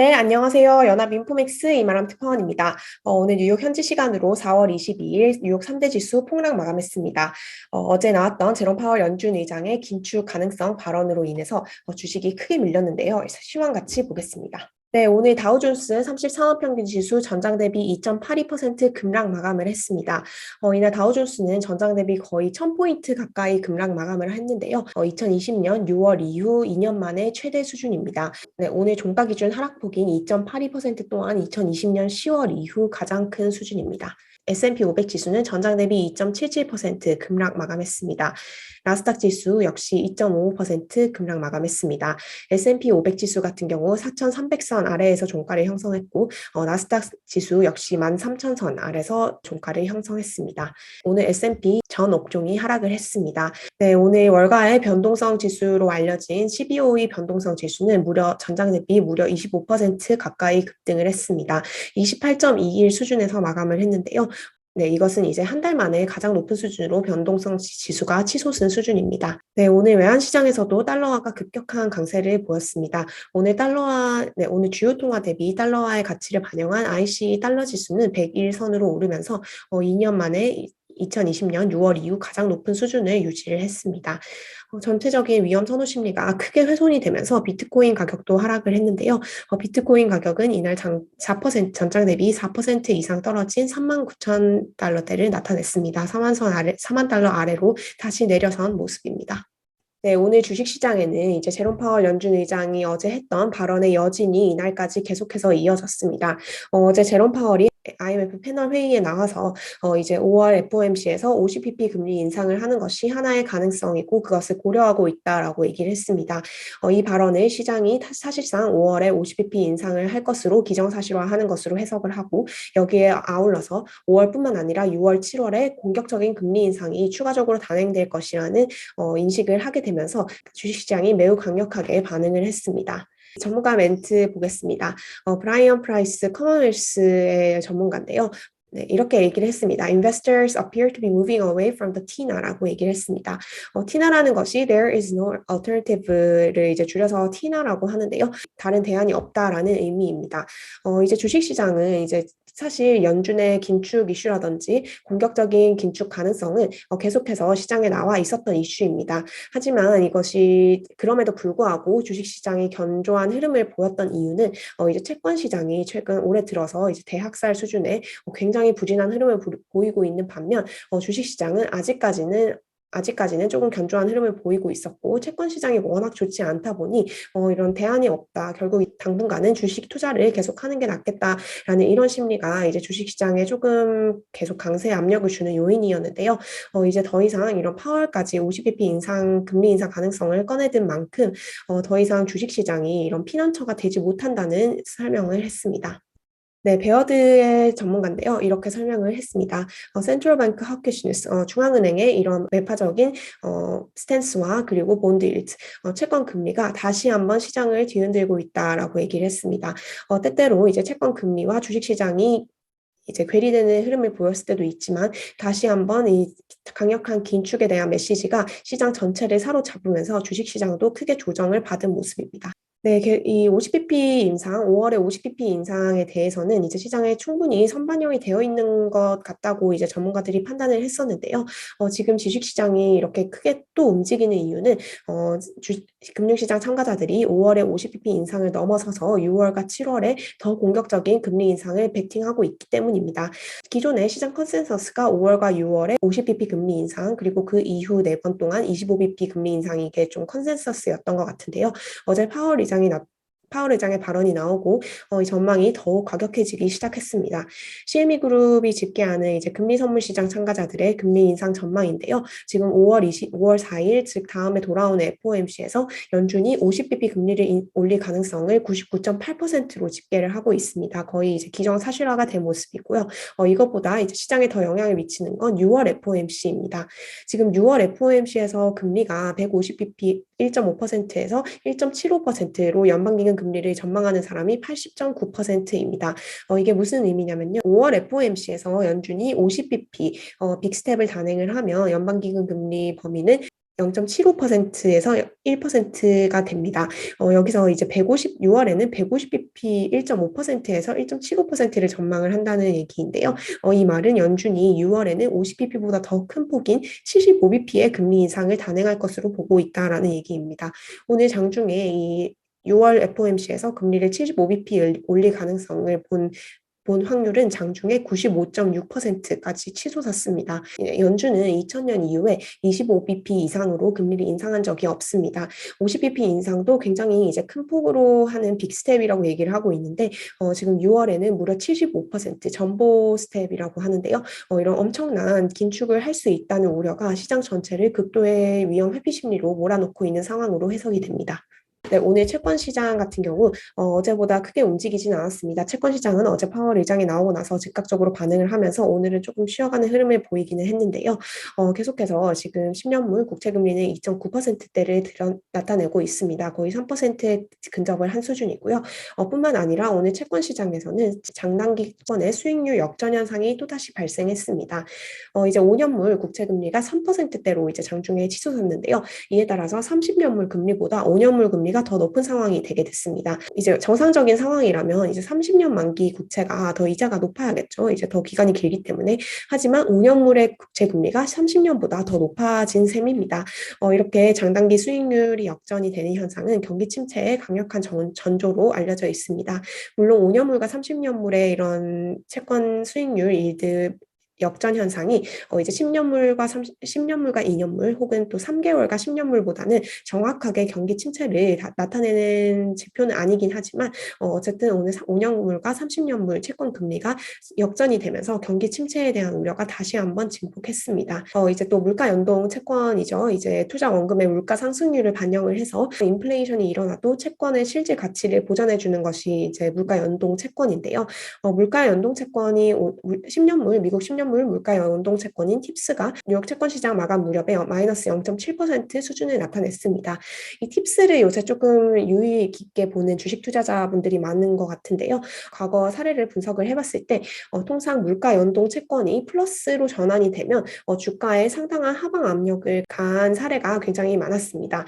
네, 안녕하세요. 연합인포맥스 이마람 특파원입니다. 오늘 뉴욕 현지 시간으로 4월 22일 뉴욕 3대 지수 폭락 마감했습니다. 어제 나왔던 제롬 파월 연준 의장의 긴축 가능성 발언으로 인해서 주식이 크게 밀렸는데요. 시황 같이 보겠습니다. 네, 오늘 다우존스 33원 평균 지수 전장 대비 2.82% 급락 마감을 했습니다. 이날 다우존스는 전장 대비 거의 1000포인트 가까이 급락 마감을 했는데요. 2020년 6월 이후 2년 만에 최대 수준입니다. 네, 오늘 종가 기준 하락폭인 2.82% 또한 2020년 10월 이후 가장 큰 수준입니다. S&P 500 지수는 전장 대비 2.77% 급락 마감했습니다. 나스닥 지수 역시 2.55% 급락 마감했습니다. S&P 500 지수 같은 경우 4,300선 아래에서 종가를 형성했고 나스닥 지수 역시 13,000선 아래에서 종가를 형성했습니다. 오늘 S&P 전 업종이 하락을 했습니다. 네, 오늘 월가의 변동성 지수로 알려진 12호의 변동성 지수는 전장 대비 무려 25% 가까이 급등을 했습니다. 28.21 수준에서 마감을 했는데요. 네, 이것은 이제 한 달 만에 가장 높은 수준으로 변동성 지수가 치솟은 수준입니다. 네, 오늘 외환시장에서도 달러화가 급격한 강세를 보였습니다. 오늘 주요 통화 대비 달러화의 가치를 반영한 IC 달러 지수는 101선으로 오르면서 2년 만에 2020년 6월 이후 가장 높은 수준을 유지를 했습니다. 전체적인 위험 선호 심리가 크게 훼손이 되면서 비트코인 가격도 하락을 했는데요. 비트코인 가격은 이날 4% 전장 대비 4% 이상 떨어진 39,000달러대를 나타냈습니다. 4만 달러 아래로 다시 내려선 모습입니다. 네, 오늘 주식시장에는 이제 제롬 파월 연준 의장이 어제 했던 발언의 여진이 이날까지 계속해서 이어졌습니다. 어제 제롬 파월이 IMF 패널 회의에 나와서 이제 5월 FOMC에서 50bp 금리 인상을 하는 것이 하나의 가능성이고 그것을 고려하고 있다라고 얘기를 했습니다. 이 발언을 시장이 사실상 5월에 50bp 인상을 할 것으로 기정사실화하는 것으로 해석을 하고 여기에 아울러서 5월뿐만 아니라 6월, 7월에 공격적인 금리 인상이 추가적으로 단행될 것이라는 인식을 하게 되면서 주식시장이 매우 강력하게 반응을 했습니다. 전문가 멘트 보겠습니다. 브라이언 프라이스 커먼웰스의 전문가인데요. 네, 이렇게 얘기를 했습니다. Investors appear to be moving away from the TINA라고 얘기를 했습니다. TINA라는 것이 There is no alternative를 이제 줄여서 TINA라고 하는데요. 다른 대안이 없다라는 의미입니다. 이제 주식시장은 이제 사실 연준의 긴축 이슈라든지 공격적인 긴축 가능성은 계속해서 시장에 나와 있었던 이슈입니다. 하지만 이것이 그럼에도 불구하고 주식시장이 견조한 흐름을 보였던 이유는 이제 채권 시장이 최근 올해 들어서 이제 대학살 수준의 굉장히 부진한 흐름을 보이고 있는 반면 주식시장은 아직까지는 조금 견조한 흐름을 보이고 있었고 채권 시장이 워낙 좋지 않다 보니 이런 대안이 없다. 결국 당분간은 주식 투자를 계속하는 게 낫겠다라는 이런 심리가 이제 주식 시장에 조금 계속 강세 압력을 주는 요인이었는데요. 이제 더 이상 이런 파월까지 50bp 금리 인상 가능성을 꺼내든 만큼 더 이상 주식 시장이 이런 피난처가 되지 못한다는 설명을 했습니다. 네, 베어드의 전문가인데요. 이렇게 설명을 했습니다. 센트럴뱅크 하우키시 뉴스, 중앙은행의 이런 매파적인 스탠스와 그리고 본드 일트, 채권 금리가 다시 한번 시장을 뒤흔들고 있다라고 얘기를 했습니다. 때때로 이제 채권 금리와 주식 시장이 이제 괴리되는 흐름을 보였을 때도 있지만 다시 한번 이 강력한 긴축에 대한 메시지가 시장 전체를 사로잡으면서 주식 시장도 크게 조정을 받은 모습입니다. 네, 이 50bp 인상, 5월에 50bp 인상에 대해서는 이제 시장에 충분히 선반영이 되어 있는 것 같다고 이제 전문가들이 판단을 했었는데요. 지금 주식시장이 이렇게 크게 또 움직이는 이유는 금융시장 참가자들이 5월에 50bp 인상을 넘어서서 6월과 7월에 더 공격적인 금리 인상을 베팅하고 있기 때문입니다. 기존의 시장 컨센서스가 5월과 6월에 50bp 금리 인상, 그리고 그 이후 4번 동안 25bp 금리 인상이 이게 좀 컨센서스였던 것 같은데요. 어제 파월 의장의 발언이 나오고 이 전망이 더욱 과격해지기 시작했습니다. CME 그룹이 집계하는 이제 금리 선물 시장 참가자들의 금리 인상 전망인데요. 지금 5월 4일 즉 다음에 돌아오는 FOMC에서 연준이 50bp 금리를 올릴 가능성을 99.8%로 집계를 하고 있습니다. 거의 이제 기정사실화가 된 모습이고요. 이것보다 이제 시장에 더 영향을 미치는 건 6월 FOMC입니다. 지금 6월 FOMC에서 금리가 150bp 1.5%에서 1.75%로 연방기금 금리를 전망하는 사람이 80.9%입니다. 이게 무슨 의미냐면요. 5월 FOMC에서 연준이 50bp 빅스텝을 단행을 하면 연방기금 금리 범위는 0.75%에서 1%가 됩니다. 여기서 이제 6월에는 150bp 1.5%에서 1.75%를 전망을 한다는 얘기인데요. 이 말은 연준이 6월에는 50bp보다 더 큰 폭인 75bp의 금리 인상을 단행할 것으로 보고 있다라는 얘기입니다. 오늘 장중에 이 6월 FOMC에서 금리를 75bp 올릴 가능성을 본 확률은 장중에 95.6%까지 치솟았습니다. 연준은 2000년 이후에 25bp 이상으로 금리를 인상한 적이 없습니다. 50bp 인상도 굉장히 이제 큰 폭으로 하는 빅스텝이라고 얘기를 하고 있는데 지금 6월에는 무려 75% 전보 스텝이라고 하는데요. 이런 엄청난 긴축을 할 수 있다는 우려가 시장 전체를 극도의 위험 회피 심리로 몰아넣고 있는 상황으로 해석이 됩니다. 네, 오늘 채권 시장 같은 경우 어제보다 크게 움직이지는 않았습니다. 채권 시장은 어제 파월 의장이 나오고 나서 즉각적으로 반응을 하면서 오늘은 조금 쉬어가는 흐름을 보이기는 했는데요. 계속해서 지금 10년물 국채금리는 2.9%대를 나타내고 있습니다. 거의 3%에 근접을 한 수준이고요. 뿐만 아니라 오늘 채권 시장에서는 장단기권의 수익률 역전 현상이 또다시 발생했습니다. 이제 5년물 국채금리가 3%대로 이제 장중에 치솟았는데요. 이에 따라서 30년물 금리보다 5년물 금리가 더 높은 상황이 되게 됐습니다. 이제 정상적인 상황이라면 이제 30년 만기 국채가 더 이자가 높아야겠죠. 이제 더 기간이 길기 때문에. 하지만 5년물의 국채 금리가 30년보다 더 높아진 셈입니다. 이렇게 장단기 수익률이 역전이 되는 현상은 경기 침체의 강력한 전조로 알려져 있습니다. 물론 5년물과 30년물의 이런 채권 수익률 일드 역전 현상이 이제 10년물과 2년물 혹은 또 3개월과 10년물보다는 정확하게 경기 침체를 나타내는 지표는 아니긴 하지만 어쨌든 오늘 5년물과 30년물 채권 금리가 역전이 되면서 경기 침체에 대한 우려가 다시 한번 증폭했습니다. 이제 또 물가 연동 채권이죠. 이제 투자 원금의 물가 상승률을 반영을 해서 인플레이션이 일어나도 채권의 실질 가치를 보전해 주는 것이 이제 물가 연동 채권인데요. 물가 연동 채권이 10년물 미국 10년물 물가 연동 채권인 팁스가 뉴욕 채권 시장 마감 무렵에 마이너스 0.7% 수준을 나타냈습니다. 이 팁스를 요새 조금 유의 깊게 보는 주식 투자자분들이 많은 것 같은데요. 과거 사례를 분석을 해봤을 때 통상 물가 연동 채권이 플러스로 전환이 되면 주가에 상당한 하방 압력을 가한 사례가 굉장히 많았습니다.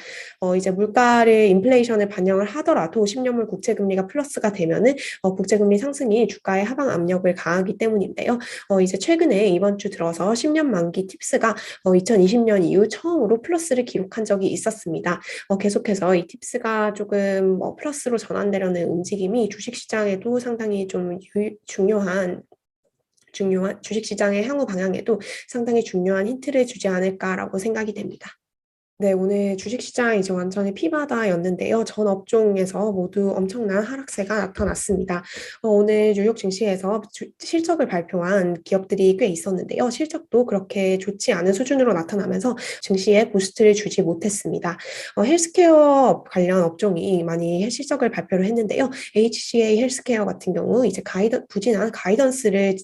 이제 물가를 인플레이션을 반영을 하더라도 10년물 국채금리가 플러스가 되면은 국채금리 상승이 주가에 하방 압력을 가하기 때문인데요. 이제 최근에 이번 주 들어서 10년 만기 팁스가 2020년 이후 처음으로 플러스를 기록한 적이 있었습니다. 계속해서 이 팁스가 조금 플러스로 전환되려는 움직임이 주식시장에도 상당히 좀 중요한 주식시장의 향후 방향에도 상당히 중요한 힌트를 주지 않을까라고 생각이 됩니다. 네, 오늘 주식시장 이제 완전히 피바다였는데요. 전 업종에서 모두 엄청난 하락세가 나타났습니다. 오늘 뉴욕 증시에서 실적을 발표한 기업들이 꽤 있었는데요. 실적도 그렇게 좋지 않은 수준으로 나타나면서 증시에 부스트를 주지 못했습니다. 헬스케어 관련 업종이 많이 실적을 발표를 했는데요. HCA 헬스케어 같은 경우 이제 부진한 가이던스를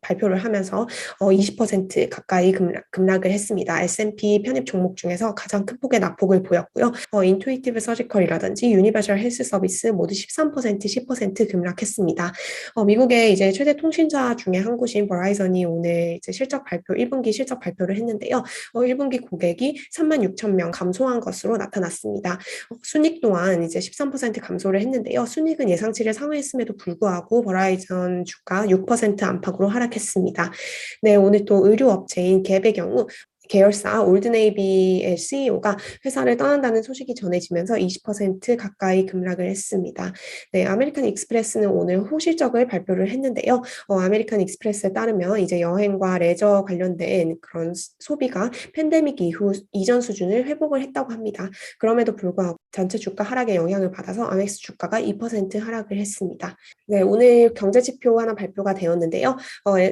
발표를 하면서 20% 가까이 급락을 했습니다. S&P 편입 종목 중에서 가장 큰 폭의 낙폭을 보였고요. 인투이티브 서지컬이라든지 유니버셜 헬스 서비스 모두 13%, 10% 급락했습니다. 미국의 이제 최대 통신사 중에 한 곳인 버라이전이 오늘 이제 1분기 실적 발표를 했는데요. 1분기 고객이 36,000명 감소한 것으로 나타났습니다. 순익 또한 이제 13% 감소를 했는데요. 순익은 예상치를 상회했음에도 불구하고 버라이전 주가 6% 안팎으로 하락했습니다. 네, 오늘 또 의료업체인 갭의 경우 계열사 올드네이비의 CEO가 회사를 떠난다는 소식이 전해지면서 20% 가까이 급락을 했습니다. 네, 아메리칸 익스프레스는 오늘 호실적을 발표를 했는데요. 아메리칸 익스프레스에 따르면 이제 여행과 레저 관련된 그런 소비가 팬데믹 이후 이전 수준을 회복을 했다고 합니다. 그럼에도 불구하고 전체 주가 하락의 영향을 받아서 아멕스 주가가 2% 하락을 했습니다. 네, 오늘 경제 지표 하나 발표가 되었는데요.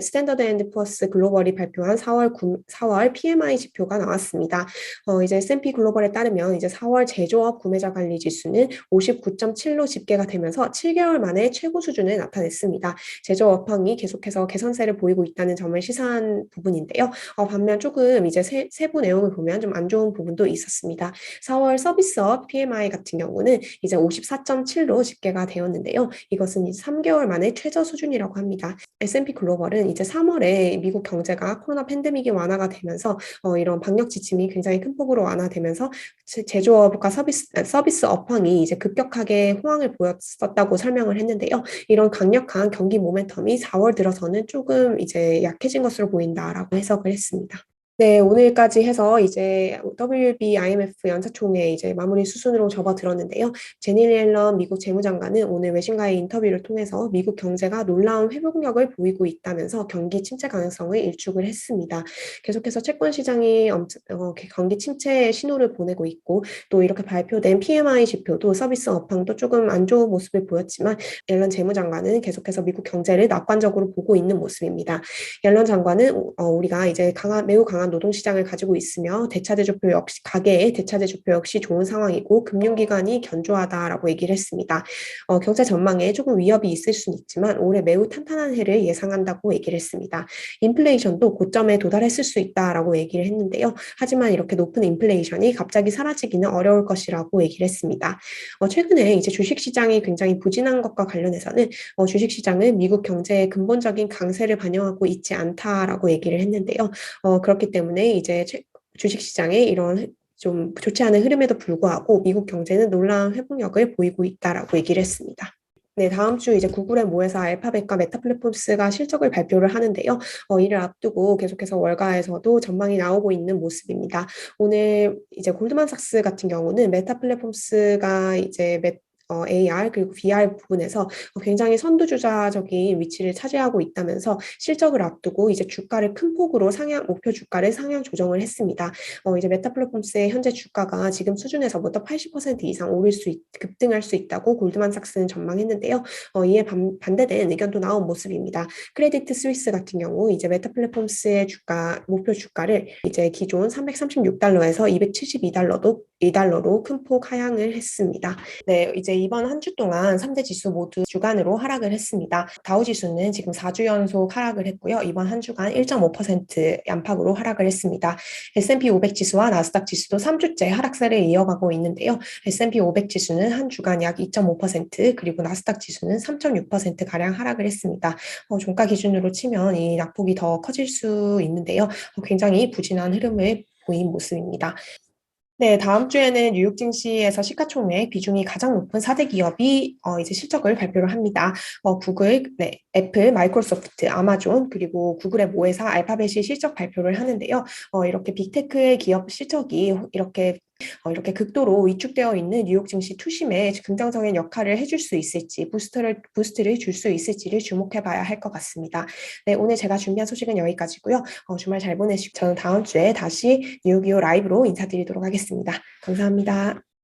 스탠더드 앤드 푸어스 글로벌이 발표한 4월 PMI 지표가 나왔습니다. 이제 S&P 글로벌에 따르면 이제 4월 제조업 구매자 관리 지수는 59.7로 집계가 되면서 7개월 만에 최고 수준을 나타냈습니다. 제조업 업황이 계속해서 개선세를 보이고 있다는 점을 시사한 부분인데요. 반면 조금 이제 세부 내용을 보면 좀 안 좋은 부분도 있었습니다. 4월 서비스업 PMI 같은 경우는 이제 54.7로 집계가 되었는데요. 이것은 이제 3개월 만에 최저 수준이라고 합니다. S&P 글로벌은 이제 3월에 미국 경제가 코로나 팬데믹이 완화가 되면서 이런 방역 지침이 굉장히 큰 폭으로 완화되면서 제조업과 서비스 업황이 이제 급격하게 호황을 보였었다고 설명을 했는데요. 이런 강력한 경기 모멘텀이 4월 들어서는 조금 이제 약해진 것으로 보인다라고 해석을 했습니다. 네, 오늘까지 해서 이제 WB IMF 연사총회 이제 마무리 수순으로 접어들었는데요. 제니 옐런 미국 재무장관은 오늘 외신과의 인터뷰를 통해서 미국 경제가 놀라운 회복력을 보이고 있다면서 경기 침체 가능성을 일축을 했습니다. 계속해서 채권 시장이 경기 침체의 신호를 보내고 있고 또 이렇게 발표된 PMI 지표도 서비스 업황도 조금 안 좋은 모습을 보였지만 옐런 재무장관은 계속해서 미국 경제를 낙관적으로 보고 있는 모습입니다. 옐런 장관은 우리가 이제 매우 강한 노동시장을 가지고 있으며 가계의 대차대 조표 역시 좋은 상황이고 금융기관이 견조하다라고 얘기를 했습니다. 경제 전망에 조금 위협이 있을 수는 있지만 올해 매우 탄탄한 해를 예상한다고 얘기를 했습니다. 인플레이션도 고점에 도달했을 수 있다라고 얘기를 했는데요. 하지만 이렇게 높은 인플레이션이 갑자기 사라지기는 어려울 것이라고 얘기를 했습니다. 최근에 이제 주식시장이 굉장히 부진한 것과 관련해서는 주식시장은 미국 경제의 근본적인 강세를 반영하고 있지 않다라고 얘기를 했는데요. 그렇기 때문에 이제 주식시장의 이런 좀 좋지 않은 흐름에도 불구하고 미국 경제는 놀라운 회복력을 보이고 있다라고 얘기를 했습니다. 네, 다음 주 이제 구글의 모회사 알파벳과 메타 플랫폼스가 실적을 발표를 하는데요. 이를 앞두고 계속해서 월가에서도 전망이 나오고 있는 모습입니다. 오늘 이제 골드만삭스 같은 경우는 메타 플랫폼스가 이제 AR 그리고 VR 부분에서 굉장히 선두주자적인 위치를 차지하고 있다면서 실적을 앞두고 이제 주가를 큰 폭으로 목표 주가를 상향 조정을 했습니다. 이제 메타 플랫폼스의 현재 주가가 지금 수준에서부터 80% 이상 급등할 수 있다고 골드만삭스는 전망했는데요. 이에 반대되는 의견도 나온 모습입니다. 크레디트 스위스 같은 경우 이제 메타 플랫폼스의 목표 주가를 이제 기존 336달러에서 272달러로 큰 폭 하향을 했습니다. 네, 이제 이번 한 주 동안 3대 지수 모두 주간으로 하락을 했습니다. 다우 지수는 지금 4주 연속 하락을 했고요. 이번 한 주간 1.5% 안팎으로 하락을 했습니다. S&P 500 지수와 나스닥 지수도 3주째 하락세를 이어가고 있는데요. S&P 500 지수는 한 주간 약 2.5% 그리고 나스닥 지수는 3.6%가량 하락을 했습니다. 종가 기준으로 치면 이 낙폭이 더 커질 수 있는데요. 굉장히 부진한 흐름을 보인 모습입니다. 네, 다음 주에는 뉴욕 증시에서 시가총액 비중이 가장 높은 4대 기업이 이제 실적을 발표를 합니다. 구글, 네, 애플, 마이크로소프트, 아마존, 그리고 구글의 모회사 알파벳이 실적 발표를 하는데요. 이렇게 빅테크의 기업 실적이 이렇게 극도로 위축되어 있는 뉴욕 증시 투심에 긍정적인 역할을 해줄 수 있을지, 부스트를 줄 수 있을지를 주목해 봐야 할 것 같습니다. 네, 오늘 제가 준비한 소식은 여기까지고요. 주말 잘 보내시고 저는 다음 주에 다시 뉴욕이오 라이브로 인사드리도록 하겠습니다. 감사합니다.